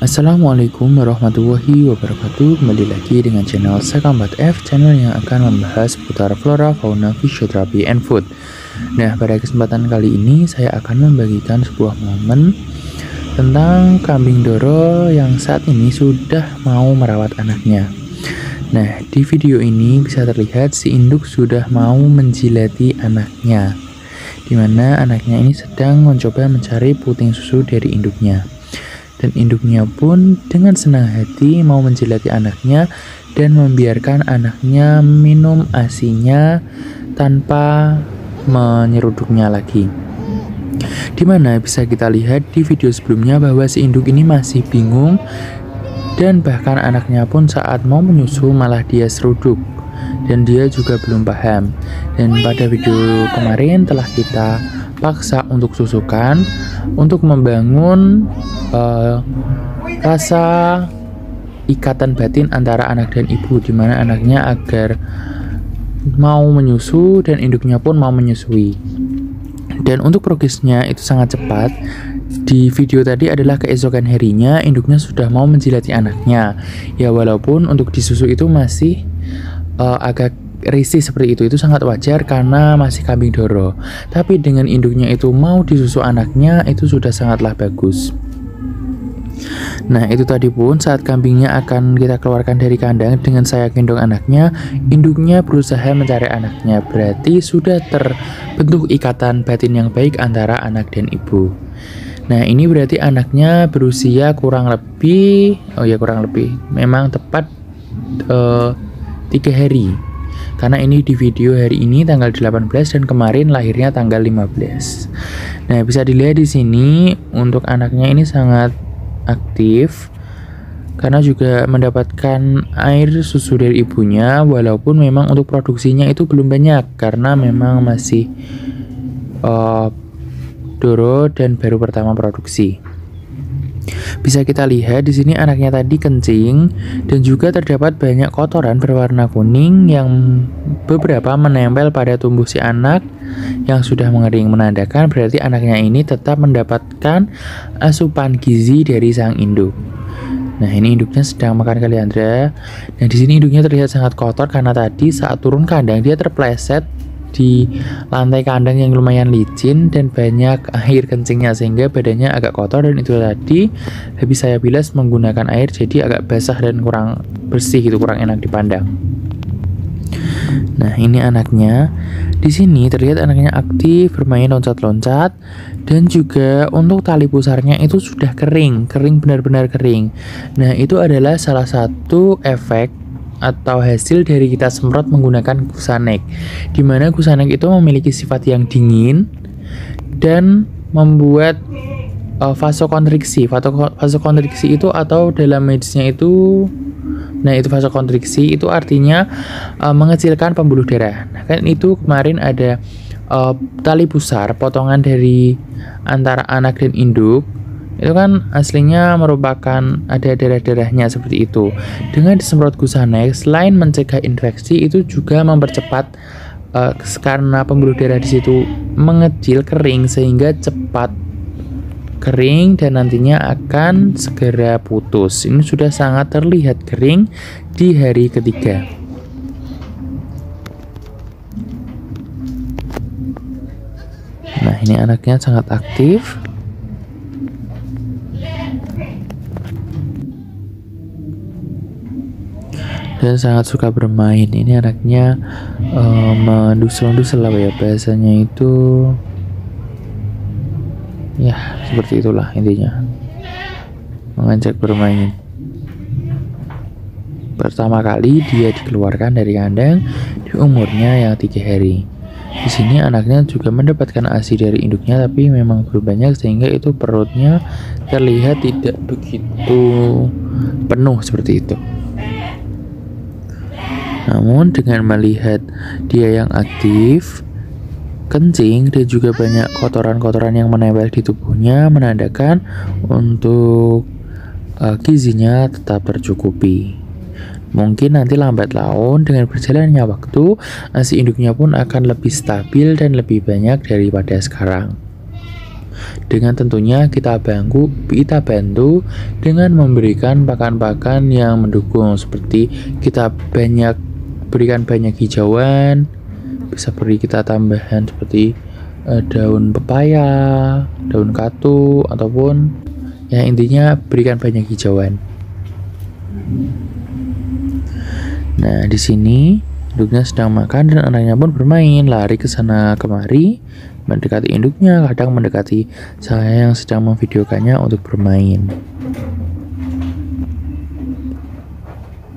Assalamualaikum warahmatullahi wabarakatuh. Kembali lagi dengan channel Sekambat F, channel yang akan membahas seputar flora, fauna, fisioterapi, and food. Nah, pada kesempatan kali ini saya akan membagikan sebuah momen tentang kambing Doro yang saat ini sudah mau merawat anaknya. Nah, di video ini bisa terlihat si induk sudah mau menjilati anaknya, dimana anaknya ini sedang mencoba mencari puting susu dari induknya. Dan induknya pun dengan senang hati mau menjilati anaknya dan membiarkan anaknya minum ASI-nya tanpa menyeruduknya lagi. Dimana bisa kita lihat di video sebelumnya bahwa si induk ini masih bingung, dan bahkan anaknya pun saat mau menyusu malah dia seruduk dan dia juga belum paham. Dan pada video kemarin telah kita paksa untuk susukan untuk membangun rasa ikatan batin antara anak dan ibu, dimana anaknya agar mau menyusu dan induknya pun mau menyusui. Dan untuk progresnya itu sangat cepat. Di video tadi adalah keesokan harinya induknya sudah mau menjilati anaknya. Ya, walaupun untuk disusu itu masih agak risih seperti itu sangat wajar karena masih kambing Doro. Tapi dengan induknya itu mau disusu anaknya itu sudah sangatlah bagus. Nah, itu tadi pun saat kambingnya akan kita keluarkan dari kandang dengan saya gendong anaknya, induknya berusaha mencari anaknya. Berarti sudah terbentuk ikatan batin yang baik antara anak dan ibu. Nah, ini berarti anaknya berusia kurang lebih memang tepat 3 hari. Karena ini di video hari ini tanggal 18 dan kemarin lahirnya tanggal 15. Nah, bisa dilihat di sini untuk anaknya ini sangat aktif karena juga mendapatkan air susu dari ibunya, walaupun memang untuk produksinya itu belum banyak karena memang masih Doro dan baru pertama produksi. Bisa kita lihat di sini anaknya tadi kencing dan juga terdapat banyak kotoran berwarna kuning yang beberapa menempel pada tubuh si anak yang sudah mengering, menandakan berarti anaknya ini tetap mendapatkan asupan gizi dari sang induk. Nah, ini induknya sedang makan kaliandra. Nah, di sini induknya terlihat sangat kotor karena tadi saat turun kandang dia terpleset di lantai kandang yang lumayan licin dan banyak air kencingnya sehingga badannya agak kotor, dan itu tadi habis saya bilas menggunakan air jadi agak basah dan kurang bersih, itu kurang enak dipandang. Nah, ini anaknya. Di sini terlihat anaknya aktif bermain loncat-loncat, dan juga untuk tali pusarnya itu sudah kering benar-benar kering. Nah, itu adalah salah satu efek atau hasil dari kita semprot menggunakan Gusanek, dimana Gusanek itu memiliki sifat yang dingin dan membuat vasokonstriksi. Vasokonstriksi itu atau dalam medisnya itu, nah itu vasokonstriksi itu artinya mengecilkan pembuluh darah. Nah, kan itu kemarin ada tali pusar potongan dari antara anak dan induk. Itu kan aslinya merupakan ada darah-darahnya seperti itu. Dengan disemprot Gusanek, selain mencegah infeksi, itu juga mempercepat karena pembuluh darah di situ mengecil, kering, sehingga cepat kering dan nantinya akan segera putus. Ini sudah sangat terlihat kering di hari ketiga. Nah, ini anaknya sangat aktif. Dan sangat suka bermain. Ini anaknya mendusel-dusel lah ya bahasanya itu. Ya, seperti itulah intinya. Mengajak bermain. Pertama kali dia dikeluarkan dari kandang di umurnya yang 3 hari. Di sini anaknya juga mendapatkan ASI dari induknya, tapi memang belum banyak sehingga itu perutnya terlihat tidak begitu penuh seperti itu. Namun dengan melihat dia yang aktif, kencing, dan juga banyak kotoran-kotoran yang menempel di tubuhnya, menandakan untuk gizinya tetap tercukupi. Mungkin nanti lambat laun dengan berjalannya waktu, ASI induknya pun akan lebih stabil dan lebih banyak daripada sekarang. Dengan tentunya kita bantu dengan memberikan pakan-pakan yang mendukung, seperti kita berikan banyak hijauan, bisa beri kita tambahan seperti daun pepaya, daun katu, ataupun ya intinya berikan banyak hijauan. Nah, di sini induknya sedang makan dan anaknya pun bermain, lari ke sana kemari, mendekati induknya, kadang mendekati saya yang sedang memvideokannya untuk bermain.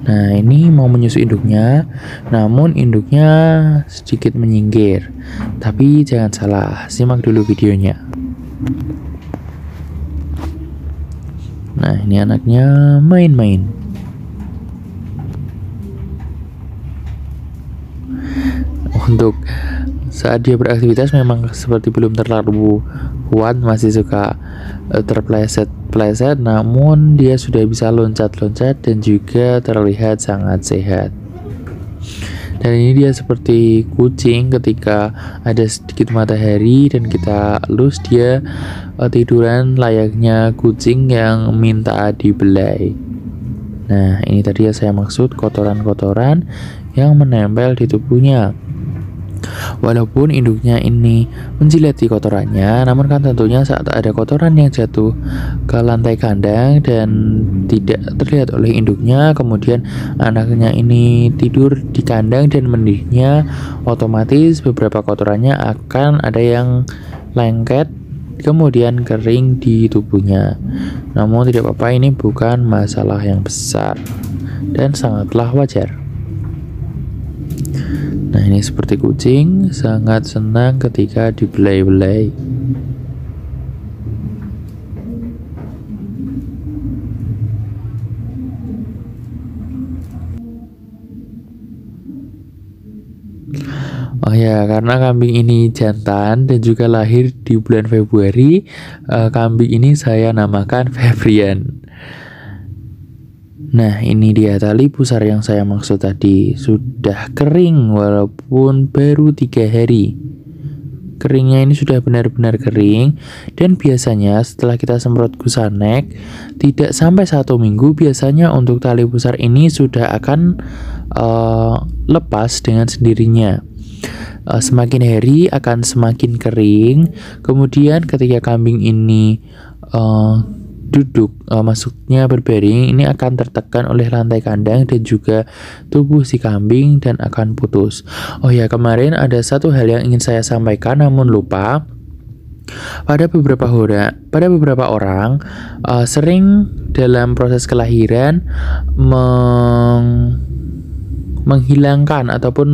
Nah, ini mau menyusui induknya, namun induknya sedikit menyingkir. Tapi jangan salah, simak dulu videonya. Nah, ini anaknya main-main. Untuk saat dia beraktivitas memang seperti belum terlalu kuat, masih suka terpleset-pleset, namun dia sudah bisa loncat-loncat dan juga terlihat sangat sehat. Dan ini dia seperti kucing, ketika ada sedikit matahari dan kita elus, dia tiduran layaknya kucing yang minta dibelai. Nah, ini tadi yang saya maksud, kotoran-kotoran yang menempel di tubuhnya. Walaupun induknya ini menjilati kotorannya, namun kan tentunya saat ada kotoran yang jatuh ke lantai kandang dan tidak terlihat oleh induknya, kemudian anaknya ini tidur di kandang dan mendidihnya, otomatis beberapa kotorannya akan ada yang lengket kemudian kering di tubuhnya. Namun tidak apa-apa, ini bukan masalah yang besar dan sangatlah wajar. Nah, ini seperti kucing, sangat senang ketika dibelai-belai. Oh ya, karena kambing ini jantan dan juga lahir di bulan Februari, kambing ini saya namakan Febrian. Nah, ini dia tali pusar yang saya maksud tadi. Sudah kering walaupun baru 3 hari. Keringnya ini sudah benar-benar kering, dan biasanya setelah kita semprot Gusanek, tidak sampai 1 minggu biasanya untuk tali pusar ini sudah akan lepas dengan sendirinya. Semakin hari akan semakin kering. Kemudian ketika kambing ini duduk, maksudnya berbaring, ini akan tertekan oleh lantai kandang dan juga tubuh si kambing dan akan putus. Oh ya, kemarin ada satu hal yang ingin saya sampaikan namun lupa. Pada beberapa orang sering dalam proses kelahiran menghilangkan ataupun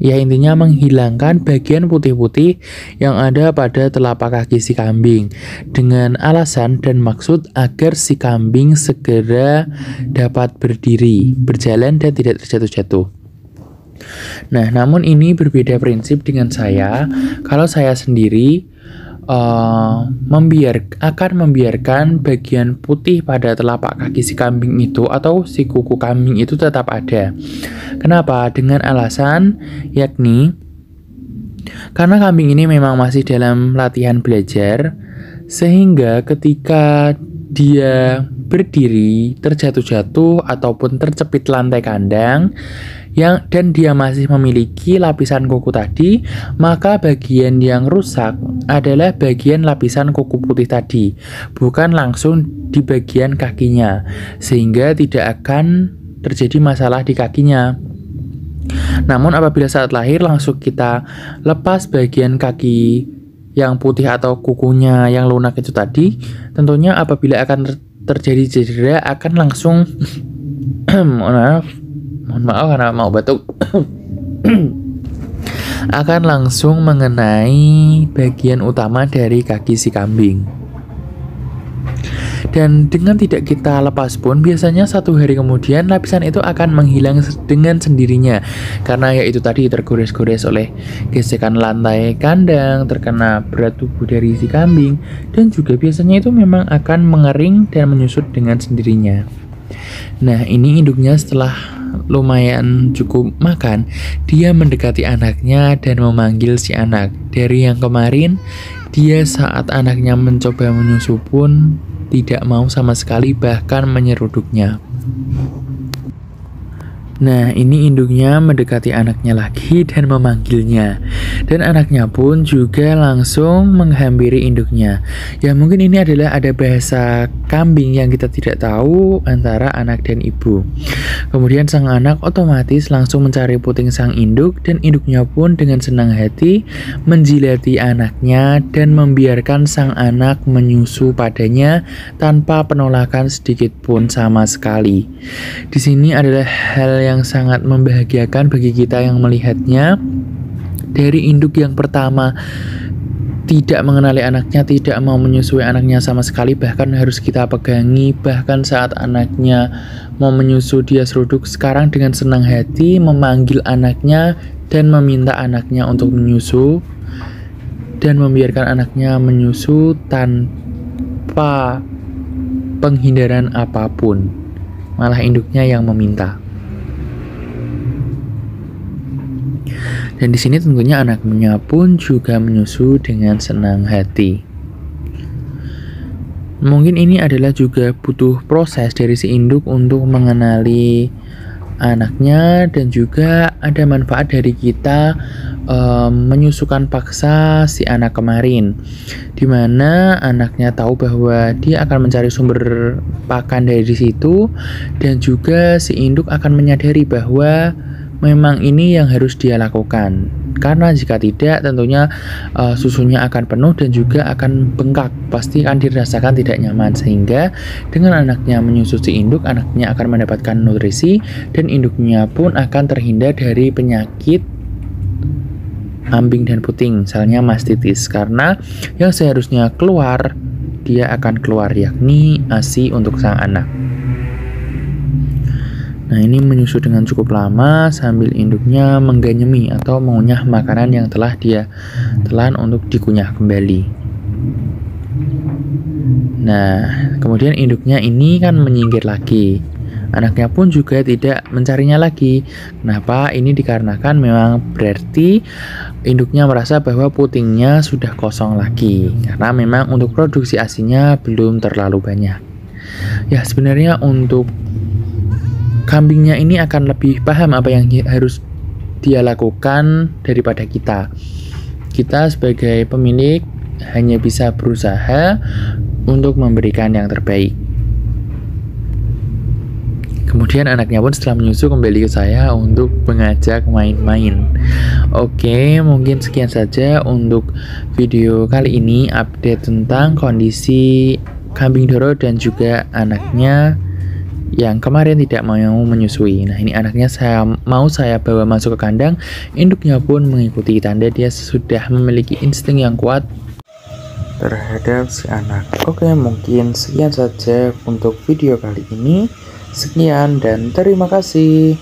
intinya menghilangkan bagian putih-putih yang ada pada telapak kaki si kambing dengan alasan dan maksud agar si kambing segera dapat berdiri, berjalan dan tidak terjatuh-jatuh. Nah, namun ini berbeda prinsip dengan saya. Kalau saya sendiri akan membiarkan bagian putih pada telapak kaki si kambing itu atau si kuku kambing itu tetap ada. Kenapa? Dengan alasan yakni karena kambing ini memang masih dalam latihan belajar, sehingga ketika dia berdiri, terjatuh-jatuh ataupun tercepit lantai kandang dan dia masih memiliki lapisan kuku tadi, maka bagian yang rusak adalah bagian lapisan kuku putih tadi, bukan langsung di bagian kakinya, sehingga tidak akan terjadi masalah di kakinya. Namun apabila saat lahir langsung kita lepas bagian kaki yang putih atau kukunya yang lunak itu tadi, tentunya apabila akan terjadi cedera akan langsung mohon maaf karena mau batuk akan langsung mengenai bagian utama dari kaki si kambing. Dan dengan tidak kita lepas pun, biasanya 1 hari kemudian lapisan itu akan menghilang dengan sendirinya, karena yaitu tadi tergores-gores oleh gesekan lantai kandang, terkena berat tubuh dari si kambing, dan juga biasanya itu memang akan mengering dan menyusut dengan sendirinya. Nah, ini induknya setelah lumayan cukup makan, dia mendekati anaknya dan memanggil si anak. Dari yang kemarin, dia saat anaknya mencoba menyusu pun tidak mau sama sekali, bahkan menyeruduknya. Nah, ini induknya mendekati anaknya lagi dan memanggilnya. Dan anaknya pun juga langsung menghampiri induknya. Ya, mungkin ini adalah ada bahasa kambing yang kita tidak tahu antara anak dan ibu. Kemudian sang anak otomatis langsung mencari puting sang induk, dan induknya pun dengan senang hati menjilati anaknya dan membiarkan sang anak menyusu padanya tanpa penolakan sedikit pun sama sekali. Di sini adalah hal yang sangat membahagiakan bagi kita yang melihatnya. Dari induk yang pertama tidak mengenali anaknya, tidak mau menyusui anaknya sama sekali, bahkan harus kita pegangi, bahkan saat anaknya mau menyusu dia seruduk, sekarang dengan senang hati memanggil anaknya dan meminta anaknya untuk menyusu dan membiarkan anaknya menyusu tanpa penghindaran apapun. Malah induknya yang meminta. Dan di sini tentunya anaknya pun juga menyusu dengan senang hati. Mungkin ini adalah juga butuh proses dari si induk untuk mengenali anaknya, dan juga ada manfaat dari kita menyusukan paksa si anak kemarin, dimana anaknya tahu bahwa dia akan mencari sumber pakan dari situ, dan juga si induk akan menyadari bahwa memang ini yang harus dia lakukan, karena jika tidak tentunya susunya akan penuh dan juga akan bengkak, pasti akan dirasakan tidak nyaman. Sehingga dengan anaknya menyusu si induk, anaknya akan mendapatkan nutrisi dan induknya pun akan terhindar dari penyakit ambing dan puting, misalnya mastitis, karena yang seharusnya keluar dia akan keluar, yakni ASI untuk sang anak. Nah, ini menyusu dengan cukup lama sambil induknya mengganyemi atau mengunyah makanan yang telah dia telan untuk dikunyah kembali. Nah, kemudian induknya ini kan menyingkir lagi. Anaknya pun juga tidak mencarinya lagi. Kenapa? Ini dikarenakan memang berarti induknya merasa bahwa putingnya sudah kosong lagi, karena memang untuk produksi ASINya belum terlalu banyak. Ya, sebenarnya untuk kambingnya ini akan lebih paham apa yang harus dia lakukan daripada kita. Kita sebagai pemilik hanya bisa berusaha untuk memberikan yang terbaik. Kemudian anaknya pun setelah menyusu kembali ke saya untuk mengajak main-main. Oke, mungkin sekian saja untuk video kali ini, update tentang kondisi kambing Doro dan juga anaknya yang kemarin tidak mau menyusui. Nah, ini anaknya saya bawa masuk ke kandang. Induknya pun mengikuti, tanda dia sudah memiliki insting yang kuat terhadap si anak. Oke, mungkin sekian saja untuk video kali ini. Sekian dan terima kasih.